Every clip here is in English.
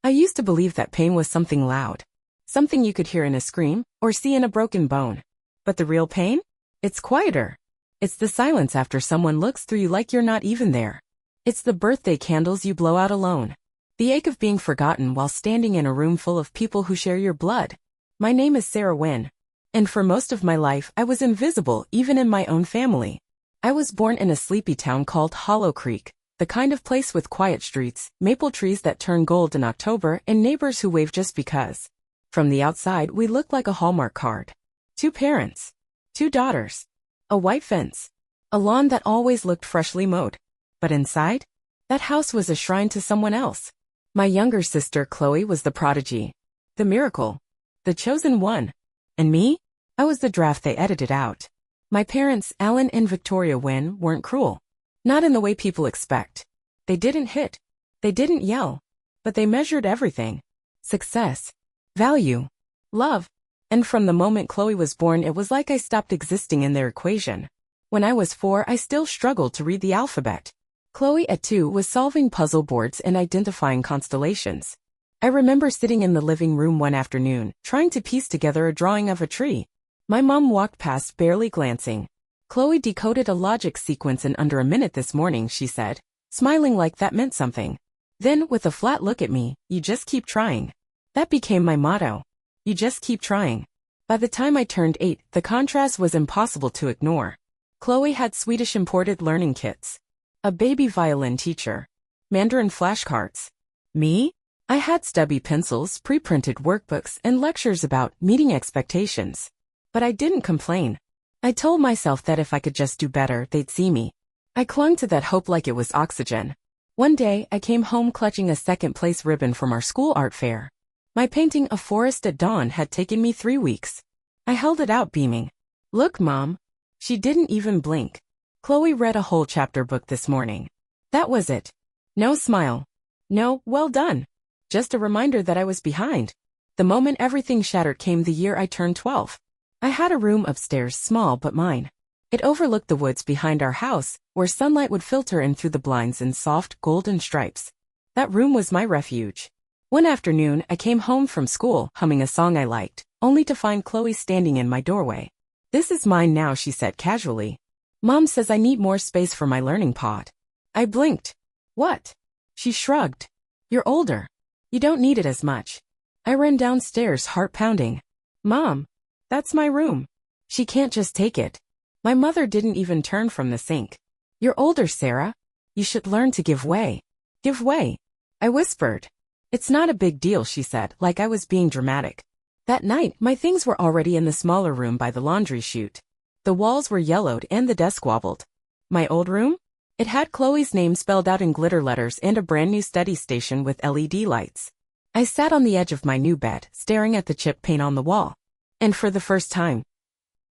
I used to believe that pain was something loud. Something you could hear in a scream or see in a broken bone. But the real pain? It's quieter. It's the silence after someone looks through you like you're not even there. It's the birthday candles you blow out alone. The ache of being forgotten while standing in a room full of people who share your blood. My name is Sarah Wynn. And for most of my life, I was invisible even in my own family. I was born in a sleepy town called Hollow Creek, the kind of place with quiet streets, maple trees that turn gold in October, and neighbors who wave just because. From the outside, we looked like a Hallmark card. 2 parents. 2 daughters. A white fence. A lawn that always looked freshly mowed. But inside? That house was a shrine to someone else. My younger sister Chloe was the prodigy. The miracle. The chosen one. And me? I was the draft they edited out. My parents, Alan and Victoria Wynn, weren't cruel. Not in the way people expect. They didn't hit. They didn't yell. But they measured everything. Success. Value. Love. And from the moment Chloe was born, it was like I stopped existing in their equation. When I was 4, I still struggled to read the alphabet. Chloe at 2 was solving puzzle boards and identifying constellations. I remember sitting in the living room one afternoon, trying to piece together a drawing of a tree. My mom walked past, barely glancing. Chloe decoded a logic sequence in under a minute this morning, she said, smiling like that meant something. Then, with a flat look at me, you just keep trying. That became my motto. You just keep trying. By the time I turned 8, the contrast was impossible to ignore. Chloe had Swedish imported learning kits. A baby violin teacher. Mandarin flashcards. Me? I had stubby pencils, pre-printed workbooks, and lectures about meeting expectations. But I didn't complain. I told myself that if I could just do better, they'd see me. I clung to that hope like it was oxygen. One day, I came home clutching a second-place ribbon from our school art fair. My painting, A Forest at Dawn, had taken me 3 weeks. I held it out, beaming. Look, Mom. She didn't even blink. Chloe read a whole chapter book this morning. That was it. No smile. No, well done. Just a reminder that I was behind. The moment everything shattered came the year I turned 12. I had a room upstairs, small but mine. It overlooked the woods behind our house, where sunlight would filter in through the blinds in soft, golden stripes. That room was my refuge. One afternoon, I came home from school, humming a song I liked, only to find Chloe standing in my doorway. This is mine now, she said casually. Mom says I need more space for my learning pod. I blinked. What? She shrugged. You're older. You don't need it as much. I ran downstairs, heart pounding. Mom, that's my room. She can't just take it. My mother didn't even turn from the sink. You're older, Sarah. You should learn to give way. Give way. I whispered. It's not a big deal, she said, like I was being dramatic. That night, my things were already in the smaller room by the laundry chute. The walls were yellowed and the desk wobbled. My old room? It had Chloe's name spelled out in glitter letters and a brand new study station with LED lights. I sat on the edge of my new bed, staring at the chip paint on the wall. And for the first time,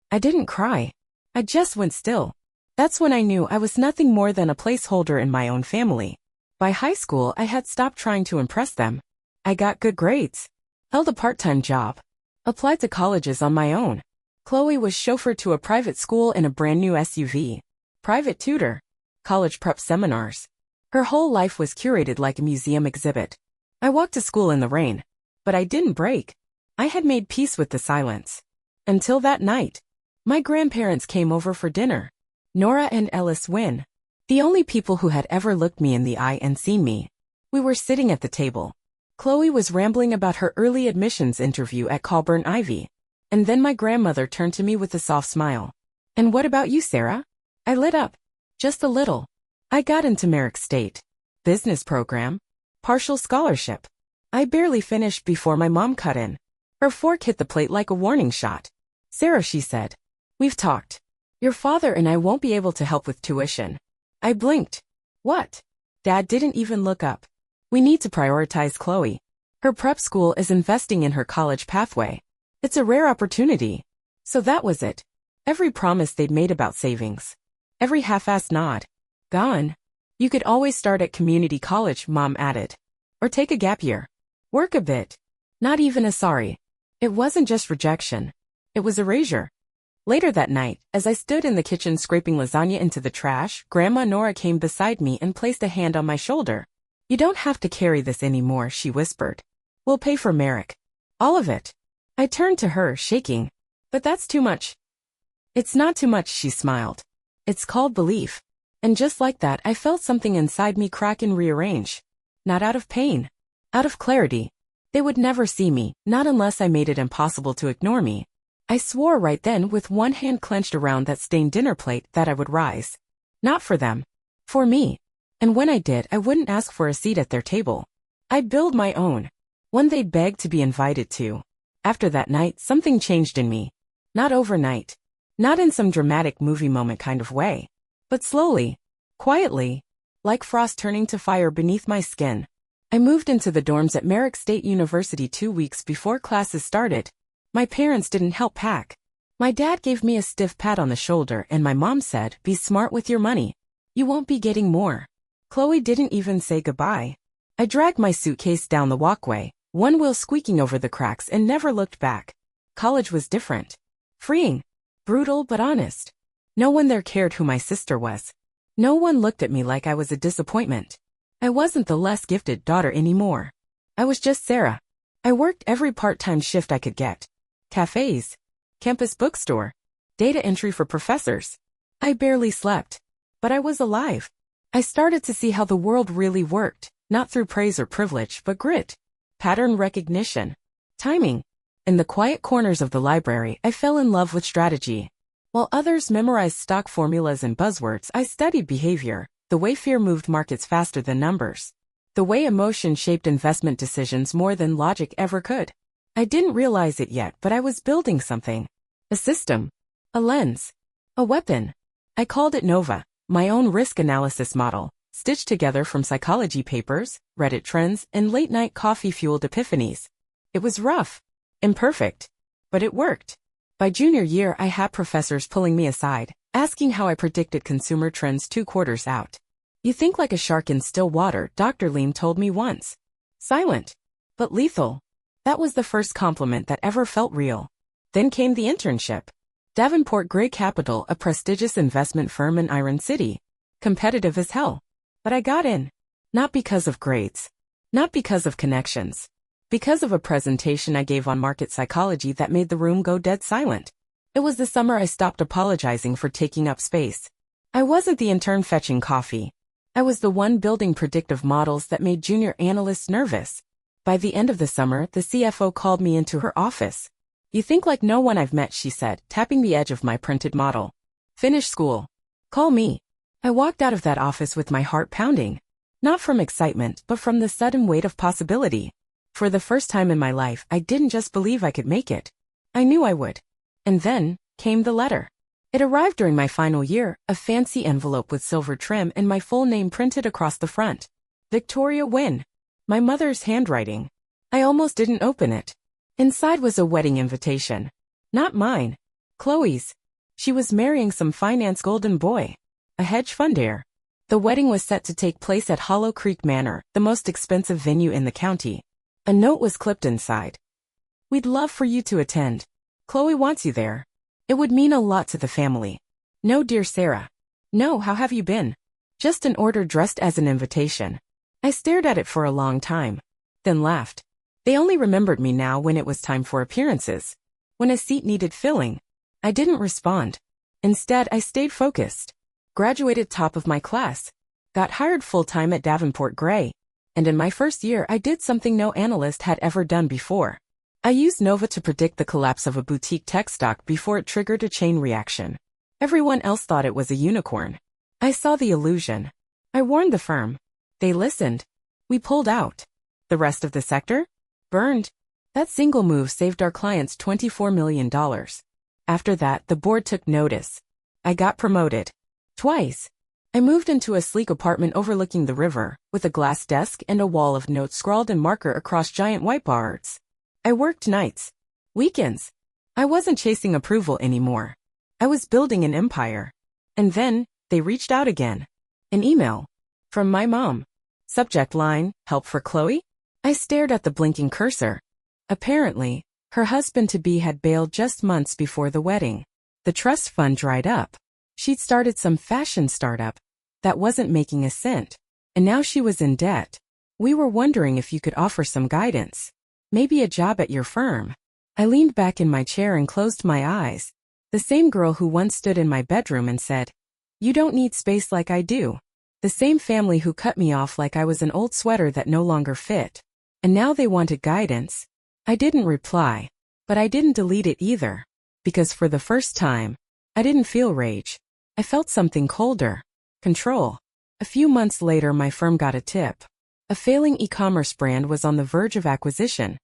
I didn't cry. I just went still. That's when I knew I was nothing more than a placeholder in my own family. By high school, I had stopped trying to impress them. I got good grades. Held a part-time job. Applied to colleges on my own. Chloe was chauffeured to a private school in a brand new SUV. Private tutor. College prep seminars. Her whole life was curated like a museum exhibit. I walked to school in the rain. But I didn't break. I had made peace with the silence. Until that night. My grandparents came over for dinner. Nora and Ellis Wynn. The only people who had ever looked me in the eye and seen me. We were sitting at the table. Chloe was rambling about her early admissions interview at Colburn Ivy. And then my grandmother turned to me with a soft smile. And what about you, Sarah? I lit up. Just a little. I got into Merrick State. Business program. Partial scholarship. I barely finished before my mom cut in. Her fork hit the plate like a warning shot. Sarah, she said. We've talked. Your father and I won't be able to help with tuition. I blinked. What? Dad didn't even look up. We need to prioritize Chloe. Her prep school is investing in her college pathway. It's a rare opportunity. So that was it. Every promise they'd made about savings. Every half-assed nod. Gone. You could always start at community college, Mom added. Or take a gap year. Work a bit. Not even a sorry. It wasn't just rejection. It was erasure. Later that night, as I stood in the kitchen scraping lasagna into the trash, Grandma Nora came beside me and placed a hand on my shoulder. You don't have to carry this anymore, she whispered. We'll pay for Merrick. All of it. I turned to her, shaking. But that's too much. It's not too much, she smiled. It's called belief. And just like that, I felt something inside me crack and rearrange. Not out of pain. Out of clarity. They would never see me, not unless I made it impossible to ignore me. I swore right then, with one hand clenched around that stained dinner plate, that I would rise. Not for them. For me. And when I did, I wouldn't ask for a seat at their table. I'd build my own. One they'd beg to be invited to. After that night, something changed in me. Not overnight. Not in some dramatic movie moment kind of way. But slowly. Quietly. Like frost turning to fire beneath my skin. I moved into the dorms at Merrick State University 2 weeks before classes started. My parents didn't help pack. My dad gave me a stiff pat on the shoulder and my mom said, "Be smart with your money. You won't be getting more." Chloe didn't even say goodbye. I dragged my suitcase down the walkway, one wheel squeaking over the cracks, and never looked back. College was different. Freeing. Brutal but honest. No one there cared who my sister was. No one looked at me like I was a disappointment. I wasn't the less gifted daughter anymore. I was just Sarah. I worked every part-time shift I could get. Cafes. Campus bookstore. Data entry for professors. I barely slept. But I was alive. I started to see how the world really worked, not through praise or privilege, but grit. Pattern recognition. Timing. In the quiet corners of the library, I fell in love with strategy. While others memorized stock formulas and buzzwords, I studied behavior, the way fear moved markets faster than numbers. The way emotion shaped investment decisions more than logic ever could. I didn't realize it yet, but I was building something. A system. A lens. A weapon. I called it Nova, my own risk analysis model, stitched together from psychology papers, Reddit trends, and late-night coffee-fueled epiphanies. It was rough. Imperfect. But it worked. By junior year, I had professors pulling me aside, asking how I predicted consumer trends 2 quarters out. "You think like a shark in still water," Dr. Lean told me once. Silent. But lethal. That was the first compliment that ever felt real. Then came the internship. Davenport Gray Capital, a prestigious investment firm in Iron City. Competitive as hell. But I got in. Not because of grades. Not because of connections. Because of a presentation I gave on market psychology that made the room go dead silent. It was the summer I stopped apologizing for taking up space. I wasn't the intern fetching coffee. I was the one building predictive models that made junior analysts nervous. By the end of the summer, the CFO called me into her office. "You think like no one I've met," she said, tapping the edge of my printed model. "Finish school. Call me." I walked out of that office with my heart pounding. Not from excitement, but from the sudden weight of possibility. For the first time in my life, I didn't just believe I could make it. I knew I would. And then came the letter. It arrived during my final year, a fancy envelope with silver trim and my full name printed across the front. Victoria Wynne. My mother's handwriting. I almost didn't open it. Inside was a wedding invitation. Not mine. Chloe's. She was marrying some finance golden boy. A hedge fund heir. The wedding was set to take place at Hollow Creek Manor, the most expensive venue in the county. A note was clipped inside. "We'd love for you to attend. Chloe wants you there. It would mean a lot to the family. No, dear Sarah. No, how have you been?" Just an order dressed as an invitation. I stared at it for a long time. Then laughed. They only remembered me now when it was time for appearances. When a seat needed filling. I didn't respond. Instead, I stayed focused. Graduated top of my class. Got hired full-time at Davenport Gray. And in my first year, I did something no analyst had ever done before. I used Nova to predict the collapse of a boutique tech stock before it triggered a chain reaction. Everyone else thought it was a unicorn. I saw the illusion. I warned the firm. They listened. We pulled out. The rest of the sector? Burned. That single move saved our clients $24 million. After that, the board took notice. I got promoted. Twice. I moved into a sleek apartment overlooking the river, with a glass desk and a wall of notes scrawled in marker across giant whiteboards. I worked nights. Weekends. I wasn't chasing approval anymore. I was building an empire. And then, they reached out again. An email. From my mom. Subject line, "Help for Chloe?" I stared at the blinking cursor. Apparently, her husband-to-be had bailed just months before the wedding. The trust fund dried up. She'd started some fashion startup that wasn't making a cent. And now she was in debt. We were wondering if you could offer some guidance. Maybe a job at your firm. I leaned back in my chair and closed my eyes. The same girl who once stood in my bedroom and said, "You don't need space like I do." The same family who cut me off like I was an old sweater that no longer fit. And now they wanted guidance. I didn't reply. But I didn't delete it either. Because for the first time, I didn't feel rage. I felt something colder. Control. A few months later, my firm got a tip. A failing e-commerce brand was on the verge of acquisition.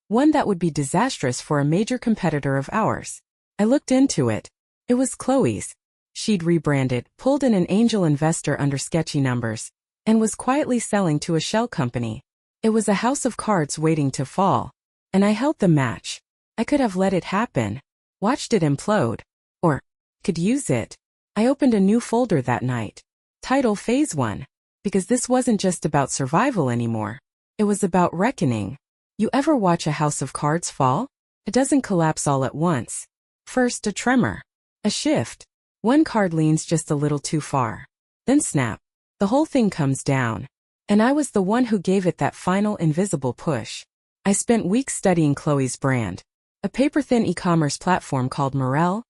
One that would be disastrous for a major competitor of ours. I looked into it. It was Chloe's. She'd rebranded, pulled in an angel investor under sketchy numbers, and was quietly selling to a shell company. It was a house of cards waiting to fall. And I held the match. I could have let it happen, watched it implode, or could use it. I opened a new folder that night. Title Phase 1. Because this wasn't just about survival anymore. It was about reckoning. You ever watch a house of cards fall? It doesn't collapse all at once. First a tremor. A shift. One card leans just a little too far. Then snap. The whole thing comes down. And I was the one who gave it that final invisible push. I spent weeks studying Chloe's brand. A paper-thin e-commerce platform called Betrayal.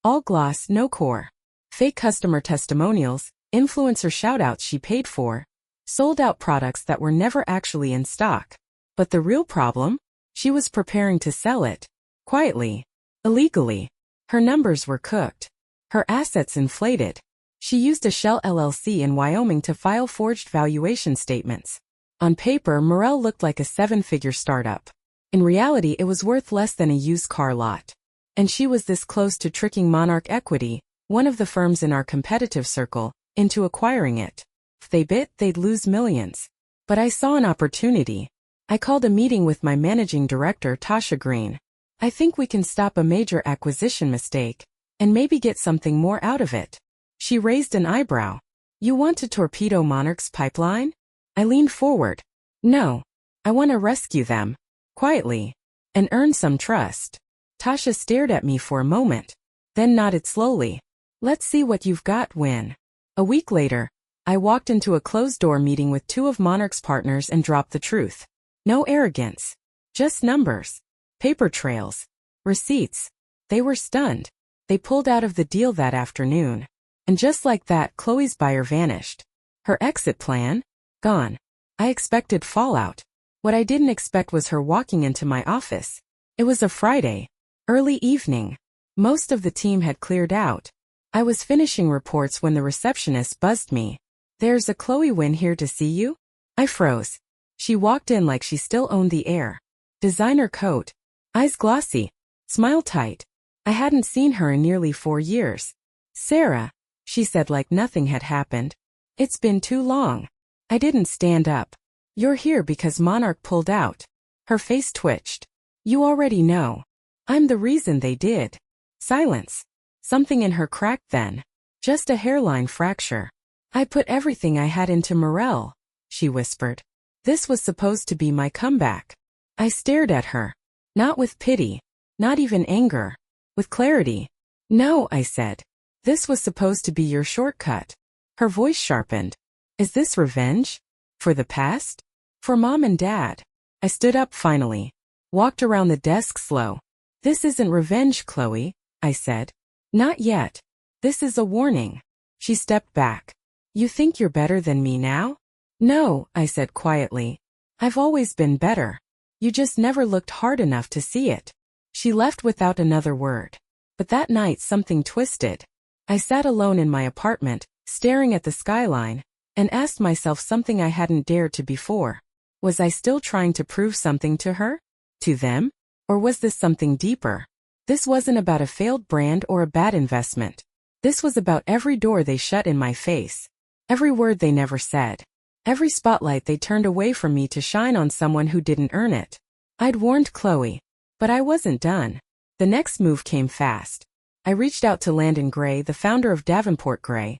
All gloss, no core. Fake customer testimonials, influencer shoutouts she paid for. Sold out products that were never actually in stock. But the real problem? She was preparing to sell it. Quietly. Illegally. Her numbers were cooked. Her assets inflated. She used a shell LLC in Wyoming to file forged valuation statements. On paper, Betrayal looked like a 7-figure startup. In reality, it was worth less than a used car lot. And she was this close to tricking Monarch Equity, one of the firms in our competitive circle, into acquiring it. If they bit, they'd lose millions. But I saw an opportunity. I called a meeting with my managing director, Tasha Green. I think we can stop a major acquisition mistake, and maybe get something more out of it. She raised an eyebrow. You want to torpedo Monarch's pipeline? I leaned forward. No. I want to rescue them. Quietly. And earn some trust. Tasha stared at me for a moment. Then nodded slowly. Let's see what you've got, Win. A week later, I walked into a closed-door meeting with 2 of Monarch's partners and dropped the truth. No arrogance. Just numbers. Paper trails. Receipts. They were stunned. They pulled out of the deal that afternoon. And just like that, Chloe's buyer vanished. Her exit plan? Gone. I expected fallout. What I didn't expect was her walking into my office. It was a Friday. Early evening. Most of the team had cleared out. I was finishing reports when the receptionist buzzed me. There's a Chloe Wynn here to see you? I froze. She walked in like she still owned the air. Designer coat. Eyes glossy. Smile tight. I hadn't seen her in nearly 4 years. Sarah, she said like nothing had happened. It's been too long. I didn't stand up. You're here because Monarch pulled out. Her face twitched. You already know. I'm the reason they did. Silence. Something in her cracked then. Just a hairline fracture. I put everything I had into Betrayal, she whispered. This was supposed to be my comeback. I stared at her. Not with pity. Not even anger. With clarity. No, I said. This was supposed to be your shortcut. Her voice sharpened. Is this revenge? For the past? For Mom and Dad? I stood up finally. Walked around the desk slow. This isn't revenge, Chloe, I said. Not yet. This is a warning. She stepped back. You think you're better than me now? No, I said quietly. I've always been better. You just never looked hard enough to see it. She left without another word. But that night something twisted. I sat alone in my apartment, staring at the skyline, and asked myself something I hadn't dared to before. Was I still trying to prove something to her? To them? Or was this something deeper? This wasn't about a failed brand or a bad investment. This was about every door they shut in my face. Every word they never said. Every spotlight they turned away from me to shine on someone who didn't earn it. I'd warned Chloe. But I wasn't done. The next move came fast. I reached out to Landon Gray, the founder of Davenport Gray.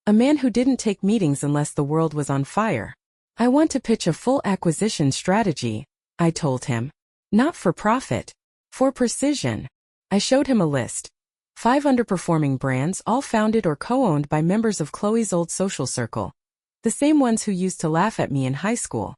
A man who didn't take meetings unless the world was on fire. I want to pitch a full acquisition strategy, I told him. Not for profit. For precision. I showed him a list. 5 underperforming brands, all founded or co-owned by members of Chloe's old social circle. The same ones who used to laugh at me in high school.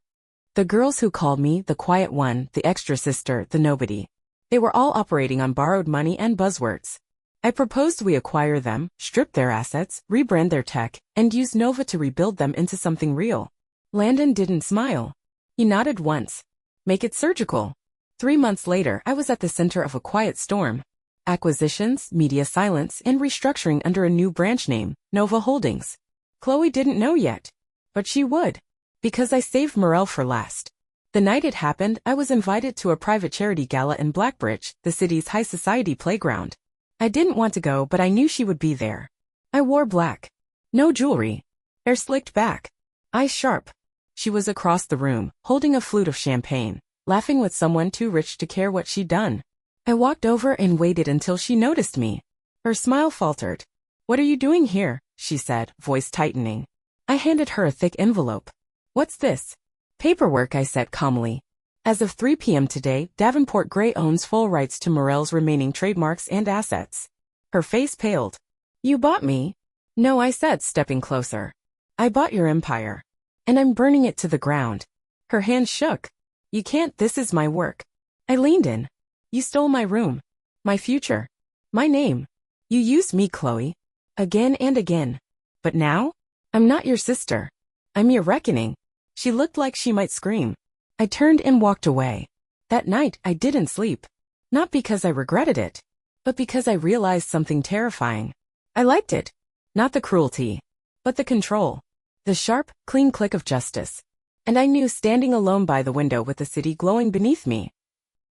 The girls who called me the quiet one, the extra sister, the nobody. They were all operating on borrowed money and buzzwords. I proposed we acquire them, strip their assets, rebrand their tech, and use Nova to rebuild them into something real. Landon didn't smile. He nodded once. Make it surgical. 3 months later, I was at the center of a quiet storm. Acquisitions, media silence, and restructuring under a new branch name, Nova Holdings. Chloe didn't know yet. But she would. Because I saved Morel for last. The night it happened, I was invited to a private charity gala in Blackbridge, the city's high society playground. I didn't want to go, but I knew she would be there. I wore black. No jewelry. Hair slicked back. Eyes sharp. She was across the room, holding a flute of champagne, laughing with someone too rich to care what she'd done. I walked over and waited until she noticed me. Her smile faltered. "What are you doing here?" she said, voice tightening. I handed her a thick envelope. "What's this?" "Paperwork," I said calmly. "As of 3 p.m. today, Davenport Gray owns full rights to Morel's remaining trademarks and assets." Her face paled. "You bought me?" "No," I said, stepping closer. "I bought your empire. And I'm burning it to the ground." Her hands shook. "You can't, this is my work." I leaned in. "You stole my room. My future. My name. You used me, Chloe. Again and again. But now? I'm not your sister. I'm your reckoning." She looked like she might scream. I turned and walked away. That night, I didn't sleep. Not because I regretted it, but because I realized something terrifying. I liked it. Not the cruelty, but the control. The sharp, clean click of justice. And I knew, standing alone by the window with the city glowing beneath me.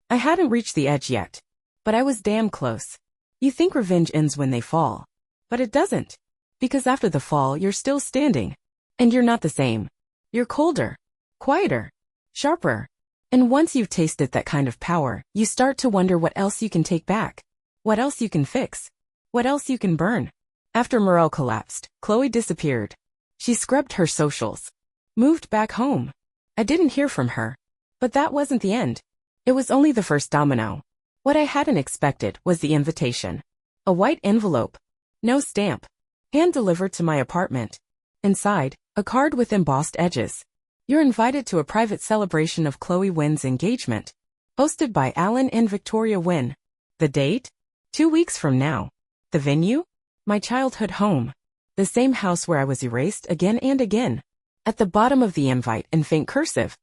I hadn't reached the edge yet, but I was damn close. You think revenge ends when they fall, but it doesn't. Because after the fall, you're still standing. And you're not the same. You're colder, quieter, sharper. And once you've tasted that kind of power, you start to wonder what else you can take back. What else you can fix. What else you can burn. After Morel collapsed, Chloe disappeared. She scrubbed her socials. Moved back home. I didn't hear from her. But that wasn't the end. It was only the first domino. What I hadn't expected was the invitation. A white envelope. No stamp. Hand-delivered to my apartment. Inside, a card with embossed edges. "You're invited to a private celebration of Chloe Wynn's engagement. Hosted by Alan and Victoria Wynn." The date? 2 weeks from now. The venue? My childhood home. The same house where I was erased again and again. At the bottom of the invite in faint cursive.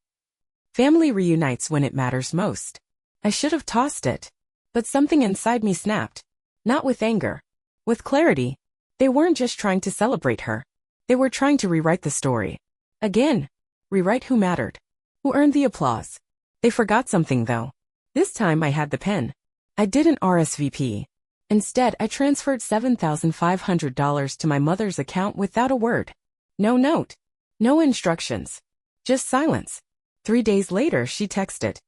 "Family reunites when it matters most." I should have tossed it. But something inside me snapped. Not with anger. With clarity. They weren't just trying to celebrate her. They were trying to rewrite the story. Again. Rewrite who mattered. Who earned the applause. They forgot something though. This time I had the pen. I didn't RSVP. Instead, I transferred $7,500 to my mother's account without a word. No note. No instructions. Just silence. 3 days later, she texted.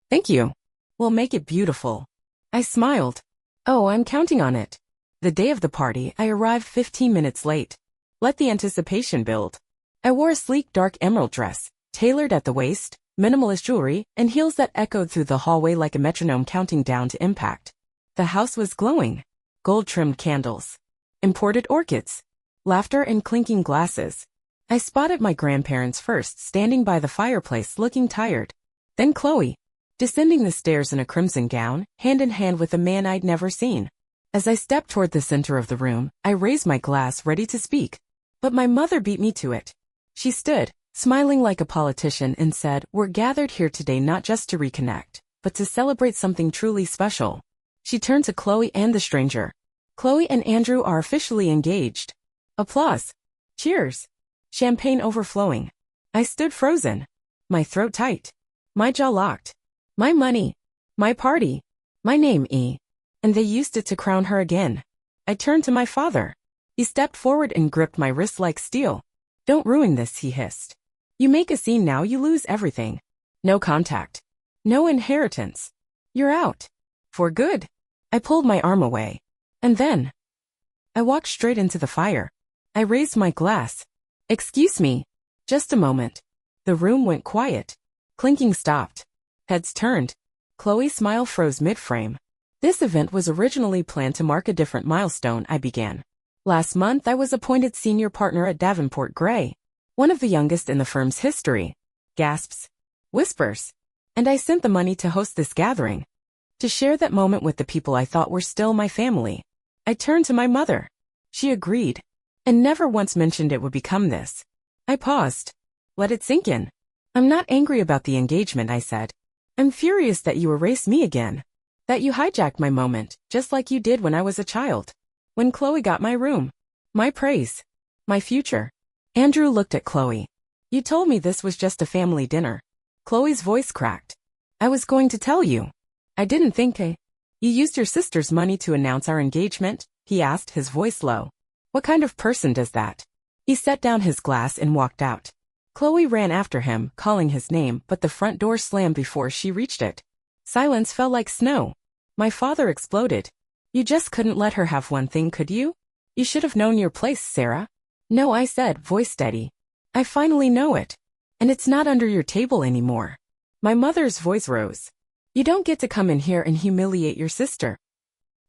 "Thank you. We'll make it beautiful." I smiled. "Oh, I'm counting on it." The day of the party, I arrived 15 minutes late. Let the anticipation build. I wore a sleek dark emerald dress, tailored at the waist, minimalist jewelry, and heels that echoed through the hallway like a metronome counting down to impact. The house was glowing. Gold-trimmed candles. Imported orchids. Laughter and clinking glasses. I spotted my grandparents first, standing by the fireplace looking tired. Then Chloe, descending the stairs in a crimson gown, hand in hand with a man I'd never seen. As I stepped toward the center of the room, I raised my glass ready to speak. But my mother beat me to it. She stood, smiling like a politician, and said, "We're gathered here today not just to reconnect, but to celebrate something truly special." She turned to Chloe and the stranger. "Chloe and Andrew are officially engaged." Applause. Cheers. Champagne overflowing. I stood frozen. My throat tight. My jaw locked. My money. My party. My name, E. And they used it to crown her again. I turned to my father. He stepped forward and gripped my wrist like steel. "Don't ruin this," he hissed. "You make a scene now, you lose everything. No contact. No inheritance. You're out. For good." I pulled my arm away. And then I walked straight into the fire. I raised my glass. "Excuse me." Just a moment. The room went quiet. Clinking stopped. Heads turned. Chloe's smile froze mid-frame. "This event was originally planned to mark a different milestone," I began. "Last month I was appointed senior partner at Davenport Gray, one of the youngest in the firm's history." Gasps. Whispers. And I sent the money to host this gathering. To share that moment with the people I thought were still my family. I turned to my mother. She agreed. And never once mentioned it would become this. I paused. Let it sink in. I'm not angry about the engagement, I said. I'm furious that you erased me again. That you hijacked my moment, just like you did when I was a child. When Chloe got my room. My praise. My future. Andrew looked at Chloe. You told me this was just a family dinner. Chloe's voice cracked. I was going to tell you. I didn't think You used your sister's money to announce our engagement? He asked, his voice low. What kind of person does that? He set down his glass and walked out. Chloe ran after him, calling his name, but the front door slammed before she reached it. Silence fell like snow. My father exploded. You just couldn't let her have one thing, could you? You should have known your place, Sarah. No, I said, voice steady. I finally know it. And it's not under your table anymore. My mother's voice rose. You don't get to come in here and humiliate your sister.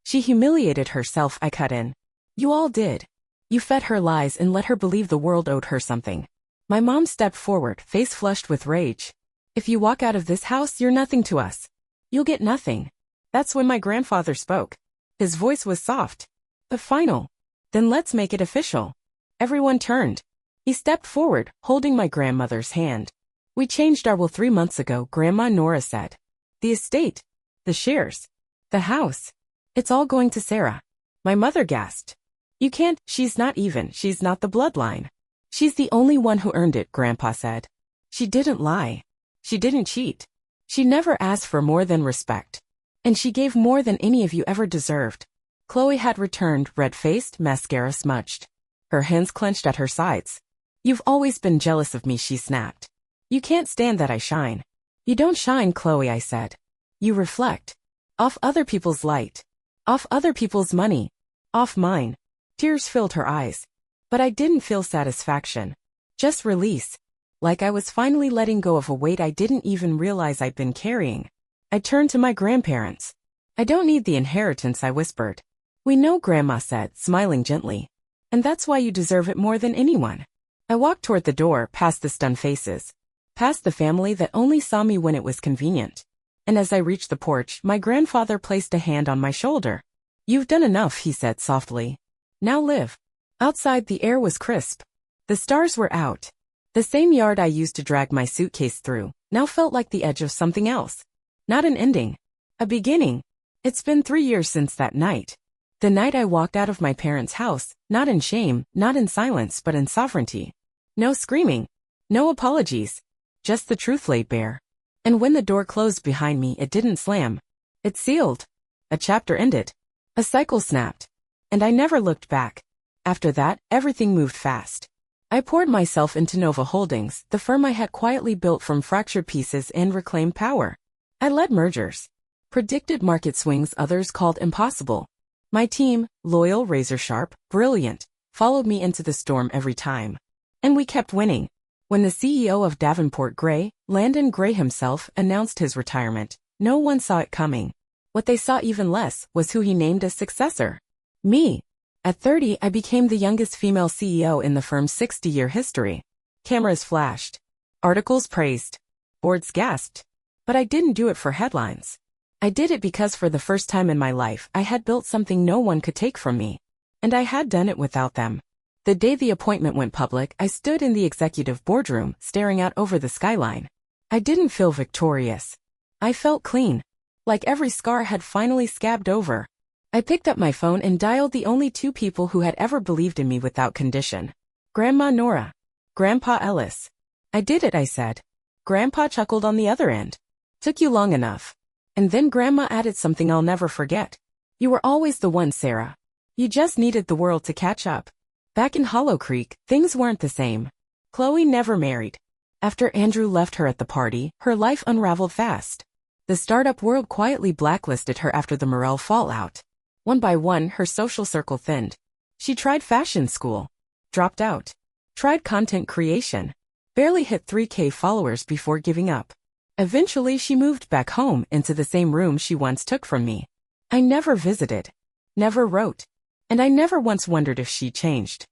She humiliated herself, I cut in. You all did. You fed her lies and let her believe the world owed her something. My mom stepped forward, face flushed with rage. If you walk out of this house, you're nothing to us. You'll get nothing. That's when my grandfather spoke. His voice was soft, but final. Then let's make it official. Everyone turned. He stepped forward, holding my grandmother's hand. We changed our will 3 months ago, Grandma Nora said. The estate. The shares. The house. It's all going to Sarah. My mother gasped. You can't, she's not the bloodline. She's the only one who earned it, Grandpa said. She didn't lie. She didn't cheat. She never asked for more than respect. And she gave more than any of you ever deserved. Chloe had returned, red-faced, mascara smudged. Her hands clenched at her sides. You've always been jealous of me, she snapped. You can't stand that I shine. You don't shine, Chloe, I said. You reflect. Off other people's light. Off other people's money. Off mine. Tears filled her eyes. But I didn't feel satisfaction. Just release. Like I was finally letting go of a weight I didn't even realize I'd been carrying. I turned to my grandparents. I don't need the inheritance, I whispered. We know, Grandma said, smiling gently. And that's why you deserve it more than anyone. I walked toward the door, past the stunned faces. Past the family that only saw me when it was convenient. And as I reached the porch, my grandfather placed a hand on my shoulder. You've done enough, he said softly. Now live. Outside the air was crisp. The stars were out. The same yard I used to drag my suitcase through now felt like the edge of something else. Not an ending. A beginning. It's been 3 years since that night. The night I walked out of my parents' house, not in shame, not in silence, but in sovereignty. No screaming. No apologies. Just the truth laid bare. And when the door closed behind me, it didn't slam. It sealed. A chapter ended. A cycle snapped. And I never looked back. After that, everything moved fast. I poured myself into Nova Holdings, the firm I had quietly built from fractured pieces and reclaimed power. I led mergers. Predicted market swings others called impossible. My team, loyal, razor-sharp, brilliant, followed me into the storm every time. And we kept winning. When the CEO of Davenport Gray, Landon Gray himself, announced his retirement, no one saw it coming. What they saw even less was who he named as successor. Me. At 30, I became the youngest female CEO in the firm's 60-year history. Cameras flashed. Articles praised. Boards gasped. But I didn't do it for headlines. I did it because for the first time in my life, I had built something no one could take from me. And I had done it without them. The day the appointment went public, I stood in the executive boardroom, staring out over the skyline. I didn't feel victorious. I felt clean. Like every scar had finally scabbed over. I picked up my phone and dialed the only 2 people who had ever believed in me without condition. Grandma Nora. Grandpa Ellis. I did it, I said. Grandpa chuckled on the other end. Took you long enough. And then Grandma added something I'll never forget. You were always the one, Sarah. You just needed the world to catch up. Back in Hollow Creek, things weren't the same. Chloe never married. After Andrew left her at the party, her life unraveled fast. The startup world quietly blacklisted her after the Morel fallout. One by one, her social circle thinned. She tried fashion school. Dropped out. Tried content creation. Barely hit 3K followers before giving up. Eventually, she moved back home into the same room she once took from me. I never visited. Never wrote. And I never once wondered if she changed.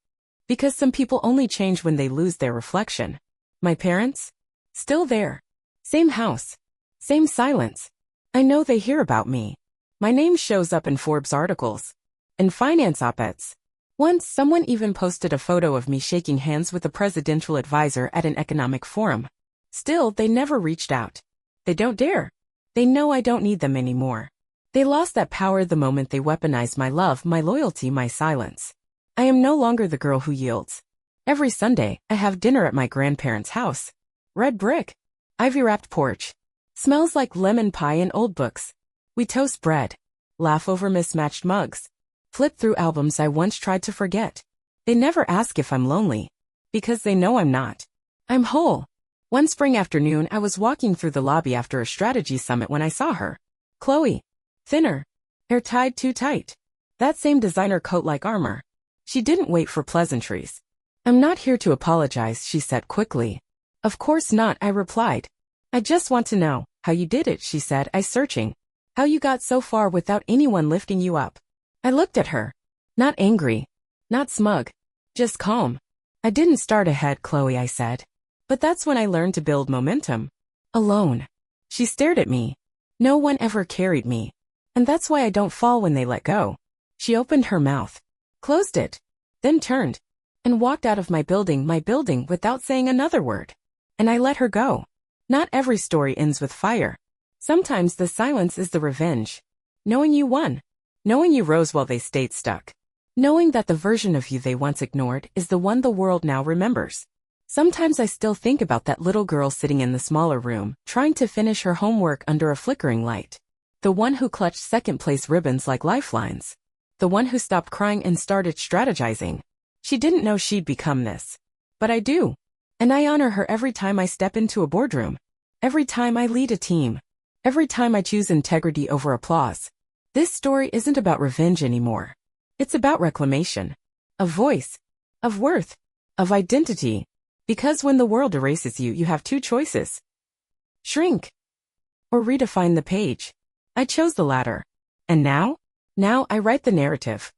Because some people only change when they lose their reflection. My parents? Still there. Same house. Same silence. I know they hear about me. My name shows up in Forbes articles. In finance op-eds. Once, someone even posted a photo of me shaking hands with a presidential advisor at an economic forum. Still, they never reached out. They don't dare. They know I don't need them anymore. They lost that power the moment they weaponized my love, my loyalty, my silence. I am no longer the girl who yields. Every Sunday, I have dinner at my grandparents' house. Red brick. Ivy-wrapped porch. Smells like lemon pie and old books. We toast bread. Laugh over mismatched mugs. Flip through albums I once tried to forget. They never ask if I'm lonely. Because they know I'm not. I'm whole. One spring afternoon, I was walking through the lobby after a strategy summit when I saw her. Chloe. Thinner. Hair tied too tight. That same designer coat like armor. She didn't wait for pleasantries. I'm not here to apologize, she said quickly. Of course not, I replied. I just want to know how you did it, she said, I searching. How you got so far without anyone lifting you up. I looked at her. Not angry. Not smug. Just calm. I didn't start ahead, Chloe, I said. But that's when I learned to build momentum. Alone. She stared at me. No one ever carried me. And that's why I don't fall when they let go. She opened her mouth. Closed it. Then turned. And walked out of my building without saying another word. And I let her go. Not every story ends with fire. Sometimes the silence is the revenge. Knowing you won. Knowing you rose while they stayed stuck. Knowing that the version of you they once ignored is the one the world now remembers. Sometimes I still think about that little girl sitting in the smaller room, trying to finish her homework under a flickering light. The one who clutched second-place ribbons like lifelines. The one who stopped crying and started strategizing. She didn't know she'd become this. But I do. And I honor her every time I step into a boardroom. Every time I lead a team. Every time I choose integrity over applause. This story isn't about revenge anymore. It's about reclamation. Of voice. Of worth. Of identity. Because when the world erases you, you have two choices. Shrink. Or redefine the page. I chose the latter. And now? Now I write the narrative.